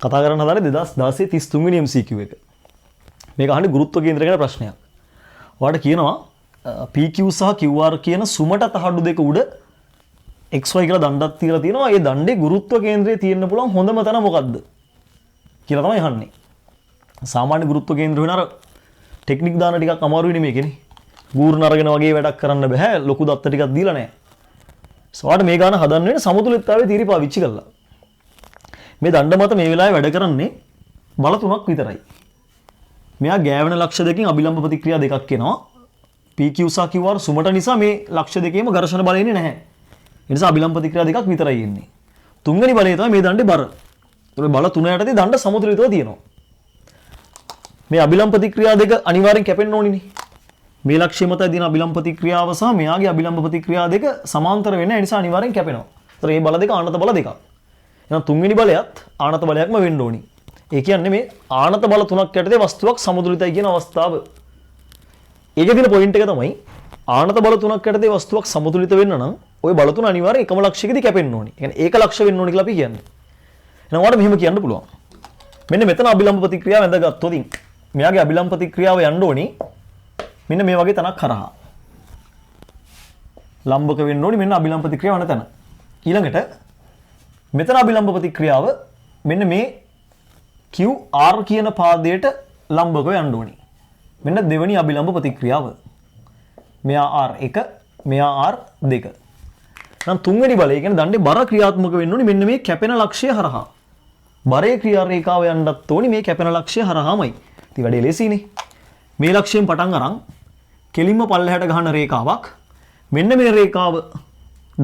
කතා කරන්න හදන්නේ 2016 33 වෙනි MCQ එක. මේක අහන්නේ ගුරුත්ව කේන්ද්‍රය ගැන ප්‍රශ්නයක්. ඔයාලට කියනවා PQ සහ QR කියන සුමට තහඩු දෙක උඩ XY කියලා දණ්ඩක් තියලා තියෙනවා. ඒ දණ්ඩේ ගුරුත්ව කේන්ද්‍රයේ තියෙන්න පුළුවන් හොඳම තැන මොකද්ද කියලා තමයි අහන්නේ. සාමාන්‍ය ගුරුත්ව කේන්ද්‍ර වෙන අර ටෙක්නික් දාන ටිකක් අමාරුයි නේ මේකනේ. ගූර්ණ අරගෙන වගේ වැඩක් කරන්න බෑ. ලොකු දත්ත ටිකක් දීලා නැහැ. සෝවාට මේ ගාන හදන්න වෙන සමතුලිතතාවයේ තීරි පාවිච්චි කළා. මේ දණ්ඩ මත මේ වෙලාවේ වැඩ කරන්නේ බල තුනක් විතරයි. මෙයා ගෑවෙන ලක්ෂ දෙකකින් අභිලම්බ ප්‍රතික්‍රියා දෙකක් එනවා. PQ සහ QR සුමට නිසා මේ ලක්ෂ දෙකේම ඝර්ෂණ බලය එන්නේ නැහැ. ඒ නිසා අභිලම්බ ප්‍රතික්‍රියා දෙකක් විතරයි එන්නේ. තුන්වෙනි බලය තමයි මේ දණ්ඩේ බර. ඒ බල තුන යටතේ දණ්ඩ සමතුලිතව තියෙනවා. මේ අභිලම්බ ප්‍රතික්‍රියා දෙක අනිවාර්යෙන් කැපෙන්න ඕනිනේ. මේ ලක්ෂ්‍ය මත දින අභිලම්බ ප්‍රතික්‍රියාව සහ මෙයාගේ අභිලම්බ ප්‍රතික්‍රියා දෙක සමාන්තර වෙන නිසා අනිවාර්යෙන් කැපෙනවා. ඒතර මේ බල දෙක ආනත බල දෙකක්. එහෙනම් තුන්වෙනි බලයත් ආනත බලයක්ම වෙන්න ඕනි. ඒ කියන්නේ මේ ආනත බල තුනක් යටතේ වස්තුවක් සමතුලිතයි කියන අවස්ථාව. ඒකේ තියෙන පොයින්ට් එක තමයි ආනත බල තුනක් යටතේ වස්තුවක් සමතුලිත වෙන්න නම් ওই බල තුන අනිවාර්යෙන් එකම ලක්ෂයකදී කැපෙන්න ඕනි. ඒ කියන්නේ ඒක ලක්ෂ වෙන්න ඕනි කියලා අපි කියන්නේ. එහෙනම් ඔයාලට මෙහෙම කියන්න පුළුවන්. මෙන්න මෙතන අභිලම්බ ප්‍රතික්‍රියාව වැඳගත්තොත් මෙයාගේ අභිලම්බ ප්‍රතික්‍රියාව යන්න ඕනි මෙන්න මේ වගේ තනක් කරහා. ලම්බක වෙන්න ඕනි මෙන්න අභිලම්බ ප්‍රතික්‍රියාව වන තැන. ඊළඟට මෙතන අභිලම්බ ප්‍රතික්‍රියාව මෙන්න මේ QR කියන පාදයට ලම්බකව යන්න ඕනි. මෙන්න දෙවෙනි අභිලම්බ ප්‍රතික්‍රියාව. මෙයා R1 මෙයා R2. නම් තුන්වෙනි බලය කියන්නේ දණ්ඩේ බර ක්‍රියාත්මක වෙන්න ඕනි මෙන්න මේ කැපෙන ලක්ෂය හරහා. බරේ ක්‍රියා රේඛාව යන්නත් ඕනි මේ කැපෙන ලක්ෂය හරහාමයි. ඉතින් වැඩේ ලේසියිනේ. මේ ලක්ෂයෙන් පටන් අරන් කෙලින්ම පල්ලෙහාට ගහන රේඛාවක් මෙන්න මේ රේඛාව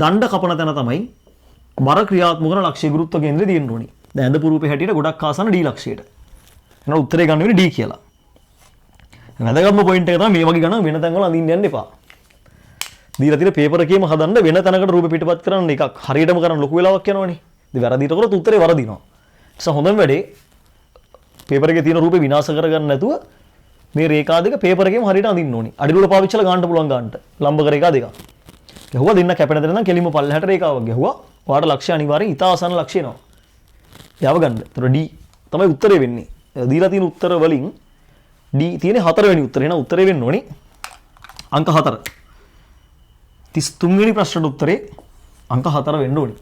දණ්ඩ කපන තැන තමයි බර ක්‍රියාත්මක කරන ලක්ෂ්‍ය ගුරුත්ව කේන්ද්‍රය තියෙන්න ඕනි. දැන් ඇඳපු රූපේ හැටියට ගොඩක් ආසන්න D ලක්ෂයට. එහෙනම් උත්තරේ ගන්න වෙන්නේ D කියලා. වැදගත්ම පොයින්ට් එක තමයි මේ වගේ ගණන් වෙන තැන්වල අඳින්න යන්න එපා. දීලා තියෙන පේපර් එකේම හදන්න වෙන තැනකට රූපේ පිටපත් කරන්න එකක් හරියටම කරන්න ලොකු වෙලාවක් යනවනේ. ඉතින් වැරදිට කරොත් උත්තරේ වරදිනවා. ඒ නිසා හොඳම වැඩේ පේපර් එකේ තියෙන රූපේ විනාශ කරගන්න නැතුව මේ රේඛා දෙක පේපර් එකේම හරියට අඳින්න ඕනි. අඩිරුල පාවිච්චිලා ගන්න පුළුවන් ගන්නට. ලම්බක රේඛා දෙක. ගැහුවා දෙන්න කැපෙන තැන නම් කෙලින්ම පල්ලෙහාට රේඛාවක් ගැහුවා. ඔයාලට ලක්ෂ්‍ය අනිවාර්යෙන් ඉතා ආසන්න ලක්ෂ්‍ය එනවා. යව ගන්න. ඒතර D තමයි උත්තරේ වෙන්නේ. දීලා තියෙන උත්තර වලින් D තියෙන්නේ 4 වෙනි උත්තරේ. එහෙනම් උත්තරේ වෙන්න ඕනි අංක 4. 33 වෙනි ප්‍රශ්නට උත්තරේ අංක 4 වෙන්න ඕනි.